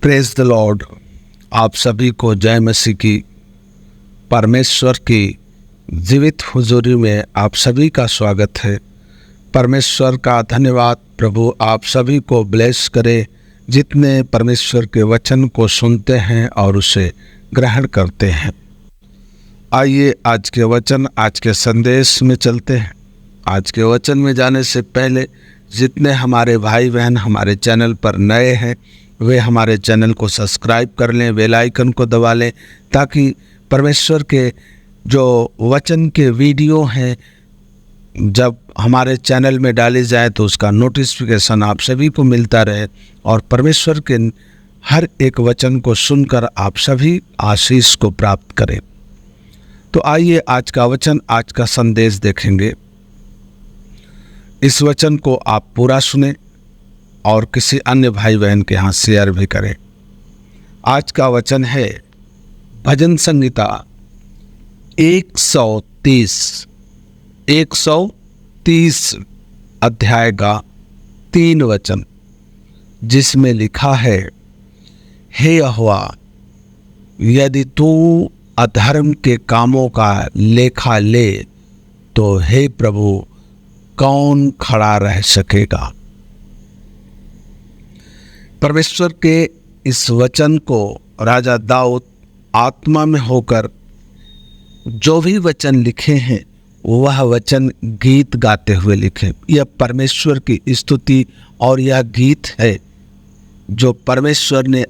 Praise the Lord. आप सभी को जय मसीह की। परमेश्वर की जीवित हुजूरी में आप सभी का स्वागत है। परमेश्वर का धन्यवाद। प्रभु आप सभी को ब्लेस करे जितने परमेश्वर के वचन को सुनते हैं और उसे ग्रहण करते हैं। आइए आज के वचन, आज के संदेश में चलते हैं। आज के वचन में जाने से पहले जितने हमारे भाई बहन हमारे चैनल पर नए हैं वे हमारे चैनल को सब्सक्राइब कर लें, बेल आइकन को दबा लें, ताकि परमेश्वर के जो वचन के वीडियो हैं जब हमारे चैनल में डाले जाए तो उसका नोटिफिकेशन आप सभी को मिलता रहे और परमेश्वर के हर एक वचन को सुनकर आप सभी आशीष को प्राप्त करें। तो आइए आज का वचन, आज का संदेश देखेंगे। इस वचन को आप पूरा सुने और किसी अन्य भाई बहन के यहाँ शेयर भी करें। आज का वचन है भजन संहिता 130 अध्याय का 3 वचन, जिसमें लिखा है, हे यहोवा, यदि तू अधर्म के कामों का लेखा ले तो हे प्रभु कौन खड़ा रह सकेगा। परमेश्वर के इस वचन को राजा दाऊद आत्मा में होकर जो भी वचन लिखे हैं वह वचन गीत गाते हुए लिखे। यह परमेश्वर की स्तुति और यह गीत है जो परमेश्वर ने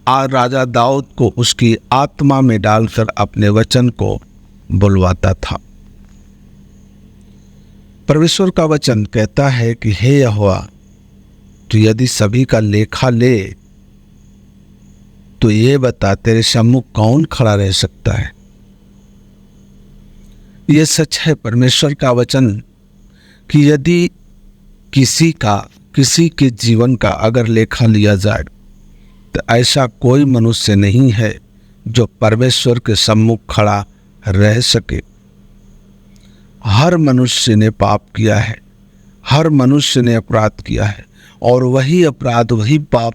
राजा दाऊद को उसकी आत्मा में डालकर अपने वचन को बुलवाता था। परमेश्वर का वचन कहता है कि हे यहोवा, तो यदि सभी का लेखा ले तो ये बता तेरे सम्मुख कौन खड़ा रह सकता है। ये सच है परमेश्वर का वचन कि यदि किसी के जीवन का अगर लेखा लिया जाए तो ऐसा कोई मनुष्य नहीं है जो परमेश्वर के सम्मुख खड़ा रह सके। हर मनुष्य ने पाप किया है, हर मनुष्य ने अपराध किया है और वही अपराध, वही पाप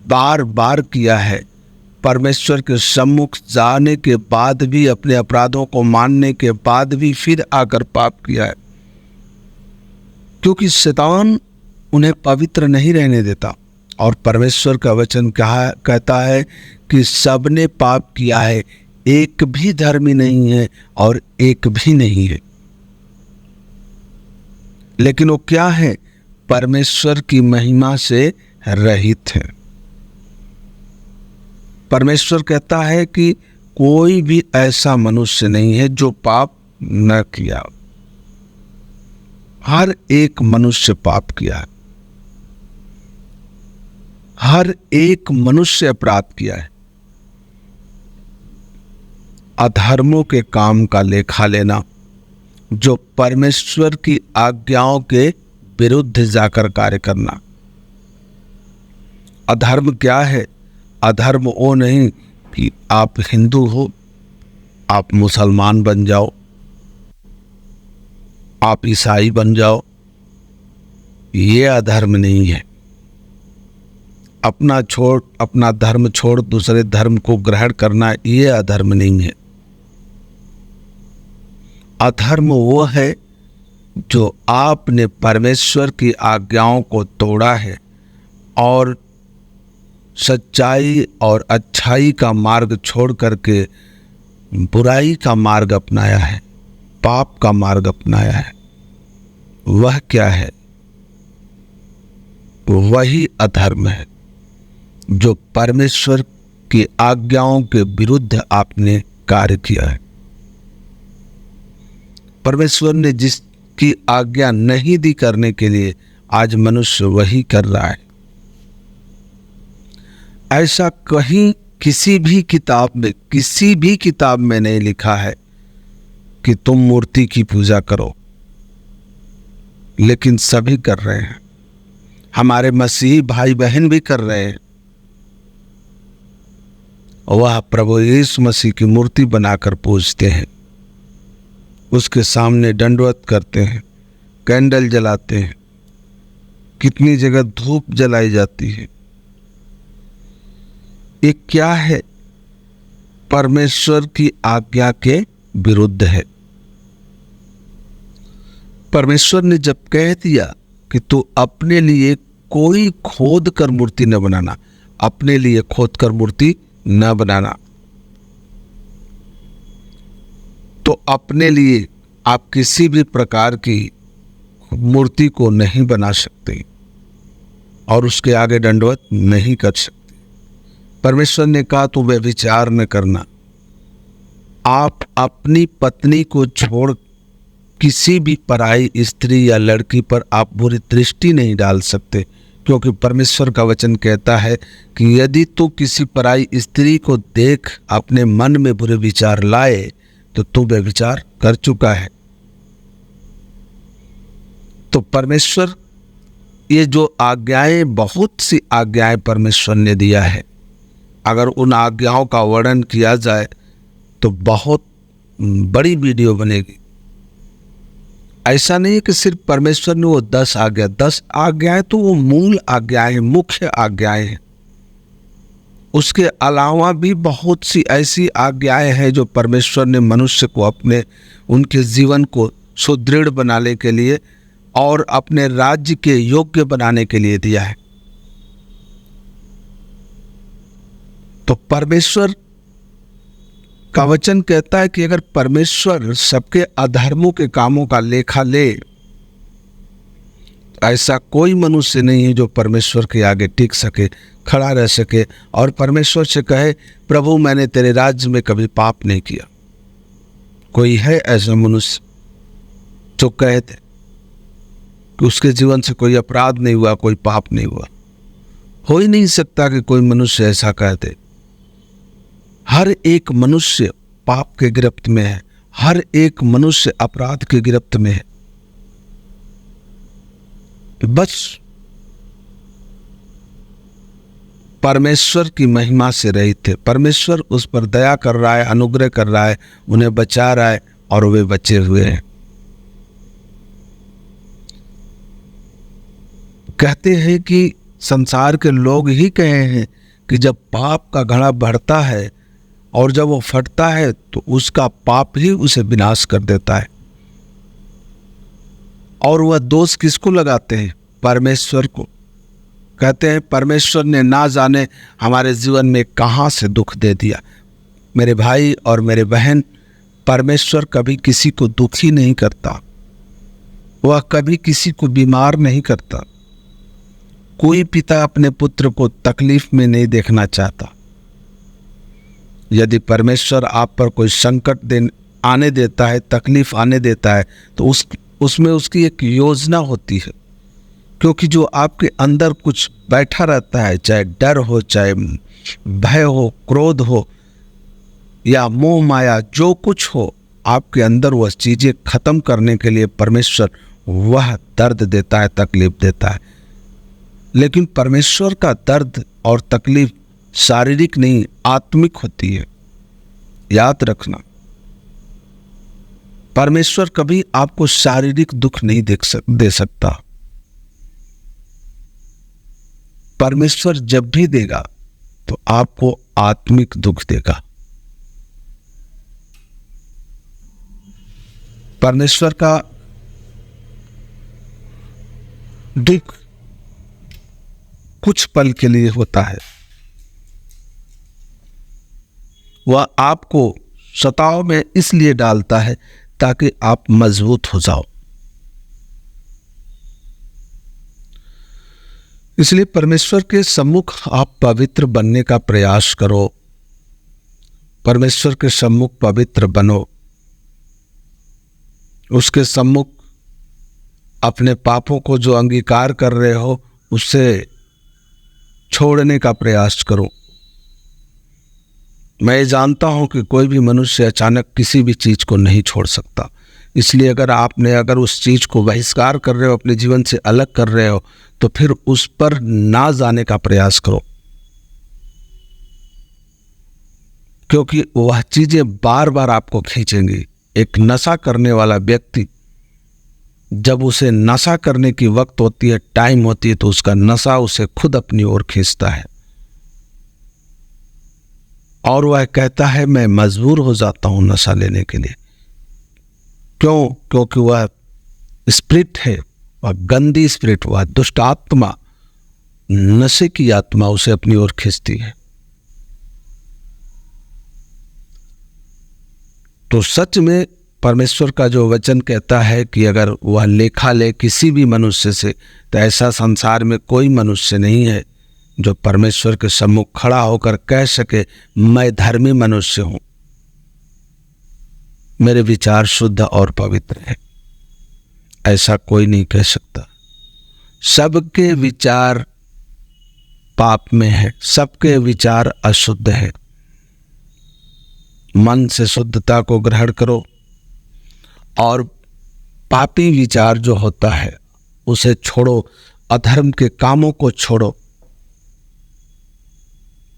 बार बार किया है। परमेश्वर के सम्मुख जाने के बाद भी, अपने अपराधों को मानने के बाद भी फिर आकर पाप किया है, क्योंकि शैतान उन्हें पवित्र नहीं रहने देता। और परमेश्वर का वचन कहता है कि सबने पाप किया है, एक भी धर्मी नहीं है और एक भी नहीं है। लेकिन वो क्या है? परमेश्वर की महिमा से रहित है। परमेश्वर कहता है कि कोई भी ऐसा मनुष्य नहीं है जो पाप न किया। हर एक मनुष्य पाप किया है, हर एक मनुष्य अपराध किया है। अधर्मों के काम का लेखा लेना, जो परमेश्वर की आज्ञाओं के विरुद्ध जाकर कार्य करना। अधर्म क्या है? अधर्म वो नहीं कि आप हिंदू हो, आप मुसलमान बन जाओ, आप ईसाई बन जाओ, ये अधर्म नहीं है। अपना धर्म छोड़ दूसरे धर्म को ग्रहण करना, ये अधर्म नहीं है। अधर्म वो है जो आपने परमेश्वर की आज्ञाओं को तोड़ा है और सच्चाई और अच्छाई का मार्ग छोड़ करके बुराई का मार्ग अपनाया है, पाप का मार्ग अपनाया है। वह क्या है? वही अधर्म है जो परमेश्वर की आज्ञाओं के विरुद्ध आपने कार्य किया है। परमेश्वर ने जिसकी आज्ञा नहीं दी करने के लिए आज मनुष्य वही कर रहा है। ऐसा कहीं किसी भी किताब में नहीं लिखा है कि तुम मूर्ति की पूजा करो, लेकिन सभी कर रहे हैं। हमारे मसीही भाई बहन भी कर रहे हैं। वह प्रभु यीशु मसीह की मूर्ति बनाकर पूजते हैं, उसके सामने दंडवत करते हैं, कैंडल जलाते हैं, कितनी जगह धूप जलाई जाती है, ये क्या है? परमेश्वर की आज्ञा के विरुद्ध है। परमेश्वर ने जब कह दिया कि तू अपने लिए कोई खोद कर मूर्ति न बनाना, अपने लिए खोद कर मूर्ति न बनाना, तो अपने लिए आप किसी भी प्रकार की मूर्ति को नहीं बना सकते और उसके आगे दंडवत नहीं कर सकते। परमेश्वर ने कहा तू व्यभिचार न करना। आप अपनी पत्नी को छोड़ किसी भी पराई स्त्री या लड़की पर आप बुरी दृष्टि नहीं डाल सकते, क्योंकि परमेश्वर का वचन कहता है कि यदि तू किसी पराई स्त्री को देख अपने मन में बुरे विचार लाए तो तू व्यभिचार कर चुका है। तो परमेश्वर, ये जो आज्ञाएं, बहुत सी आज्ञाएं परमेश्वर ने दिया है, अगर उन आज्ञाओं का वर्णन किया जाए तो बहुत बड़ी वीडियो बनेगी। ऐसा नहीं है कि सिर्फ परमेश्वर ने वो 10 आज्ञाएं तो वो मूल आज्ञाएं, मुख्य आज्ञाएं हैं। उसके अलावा भी बहुत सी ऐसी आज्ञाएं हैं जो परमेश्वर ने मनुष्य को उनके जीवन को सुदृढ़ बनाने के लिए और अपने राज्य के योग्य बनाने के लिए दिया है। तो परमेश्वर का वचन कहता है कि अगर परमेश्वर सबके अधर्मों के कामों का लेखा ले, ऐसा कोई मनुष्य नहीं है जो परमेश्वर के आगे टिक सके, खड़ा रह सके और परमेश्वर से कहे प्रभु मैंने तेरे राज्य में कभी पाप नहीं किया। कोई है ऐसा मनुष्य जो कहते कि उसके जीवन से कोई अपराध नहीं हुआ, कोई पाप नहीं हुआ? हो ही नहीं सकता कि कोई मनुष्य ऐसा कहते। हर एक मनुष्य पाप के गिरफ्त में है, हर एक मनुष्य अपराध के गिरफ्त में है। बस परमेश्वर की महिमा से रहित थे। परमेश्वर उस पर दया कर रहा है, अनुग्रह कर रहा है, उन्हें बचा रहा है और वे बचे हुए हैं। कहते हैं कि संसार के लोग ही कहे हैं कि जब पाप का घड़ा बढ़ता है और जब वो फटता है तो उसका पाप ही उसे विनाश कर देता है। और वह दोष किसको लगाते हैं? परमेश्वर को। कहते हैं परमेश्वर ने ना जाने हमारे जीवन में कहाँ से दुख दे दिया। मेरे भाई और मेरे बहन, परमेश्वर कभी किसी को दुखी नहीं करता, वह कभी किसी को बीमार नहीं करता। कोई पिता अपने पुत्र को तकलीफ में नहीं देखना चाहता। यदि परमेश्वर आप पर कोई संकट आने देता है, तकलीफ आने देता है, तो उसमें उसकी एक योजना होती है। क्योंकि जो आपके अंदर कुछ बैठा रहता है, चाहे डर हो, चाहे भय हो, क्रोध हो या मोह माया, जो कुछ हो आपके अंदर, वह चीज़ें खत्म करने के लिए परमेश्वर वह दर्द देता है, तकलीफ देता है। लेकिन परमेश्वर का दर्द और तकलीफ शारीरिक नहीं, आत्मिक होती है। याद रखना, परमेश्वर कभी आपको शारीरिक दुख नहीं दे सकता। परमेश्वर जब भी देगा तो आपको आत्मिक दुख देगा। परमेश्वर का दुख कुछ पल के लिए होता है। वह आपको सताव में इसलिए डालता है ताकि आप मजबूत हो जाओ। इसलिए परमेश्वर के सम्मुख आप पवित्र बनने का प्रयास करो। परमेश्वर के सम्मुख पवित्र बनो। उसके सम्मुख अपने पापों को जो अंगीकार कर रहे हो उससे छोड़ने का प्रयास करो। मैं जानता हूं कि कोई भी मनुष्य अचानक किसी भी चीज को नहीं छोड़ सकता। इसलिए अगर उस चीज को बहिष्कार कर रहे हो, अपने जीवन से अलग कर रहे हो, तो फिर उस पर ना जाने का प्रयास करो, क्योंकि वह चीजें बार बार आपको खींचेंगी। एक नशा करने वाला व्यक्ति जब उसे नशा करने की वक्त होती है, टाइम होती है, तो उसका नशा उसे खुद अपनी ओर खींचता है। और वह कहता है मैं मजबूर हो जाता हूं नशा लेने के लिए। क्यों? क्योंकि वह स्पिरिट है, वह गंदी स्पिरिट, वह दुष्ट आत्मा, नशे की आत्मा उसे अपनी ओर खींचती है। तो सच में परमेश्वर का जो वचन कहता है कि अगर वह लेखा ले किसी भी मनुष्य से, तो ऐसा संसार में कोई मनुष्य नहीं है जो परमेश्वर के सम्मुख खड़ा होकर कह सके मैं धर्मी मनुष्य हूं, मेरे विचार शुद्ध और पवित्र हैं। ऐसा कोई नहीं कह सकता। सबके विचार पाप में है, सबके विचार अशुद्ध है। मन से शुद्धता को ग्रहण करो और पापी विचार जो होता है उसे छोड़ो, अधर्म के कामों को छोड़ो,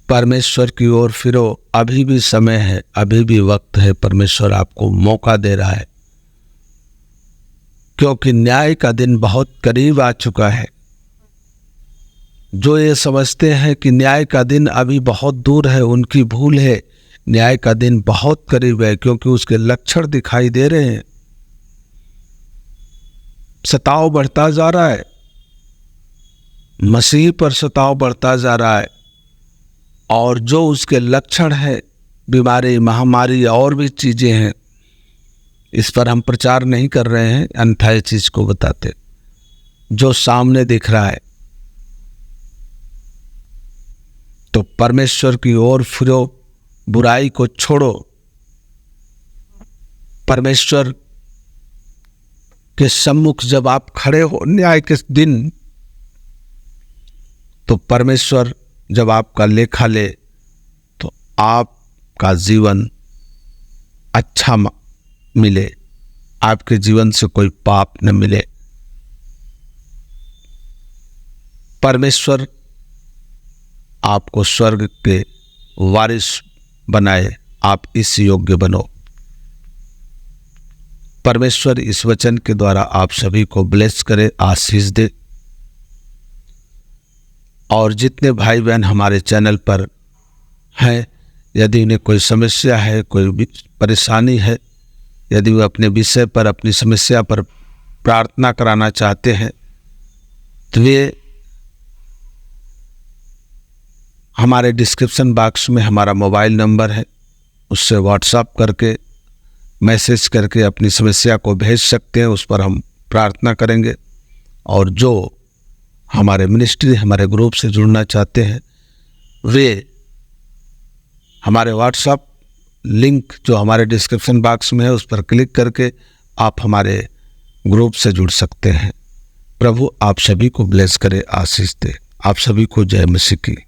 परमेश्वर की ओर फिरो। अभी भी समय है, अभी भी वक्त है, परमेश्वर आपको मौका दे रहा है, क्योंकि न्याय का दिन बहुत करीब आ चुका है। जो ये समझते हैं कि न्याय का दिन अभी बहुत दूर है, उनकी भूल है। न्याय का दिन बहुत करीब है, क्योंकि उसके लक्षण दिखाई दे रहे हैं। सताव बढ़ता जा रहा है, मसीह पर सताव बढ़ता जा रहा है, और जो उसके लक्षण है, बीमारी, महामारी और भी चीजें हैं, इस पर हम प्रचार नहीं कर रहे हैं, अन्यथा इस चीज को बताते जो सामने दिख रहा है। तो परमेश्वर की ओर फिरो, बुराई को छोड़ो। परमेश्वर के सम्मुख जब आप खड़े हो न्याय के दिन, तो परमेश्वर जब आपका लेखा ले तो आपका जीवन अच्छा मिले, आपके जीवन से कोई पाप न मिले। परमेश्वर आपको स्वर्ग के वारिस बनाए, आप इस योग्य बनो। परमेश्वर इस वचन के द्वारा आप सभी को ब्लेस करे, आशीष दे। और जितने भाई बहन हमारे चैनल पर हैं, यदि उन्हें कोई समस्या है, कोई परेशानी है, यदि वे अपने विषय पर, अपनी समस्या पर प्रार्थना कराना चाहते हैं, तो वे हमारे डिस्क्रिप्शन बॉक्स में हमारा मोबाइल नंबर है, उससे व्हाट्सएप करके, मैसेज करके अपनी समस्या को भेज सकते हैं। उस पर हम प्रार्थना करेंगे। और जो हमारे मिनिस्ट्री, हमारे ग्रुप से जुड़ना चाहते हैं, वे हमारे व्हाट्सएप लिंक जो हमारे डिस्क्रिप्शन बॉक्स में है उस पर क्लिक करके आप हमारे ग्रुप से जुड़ सकते हैं। प्रभु आप सभी को ब्लेस करे, आशीष दे। आप सभी को जय मसीह की।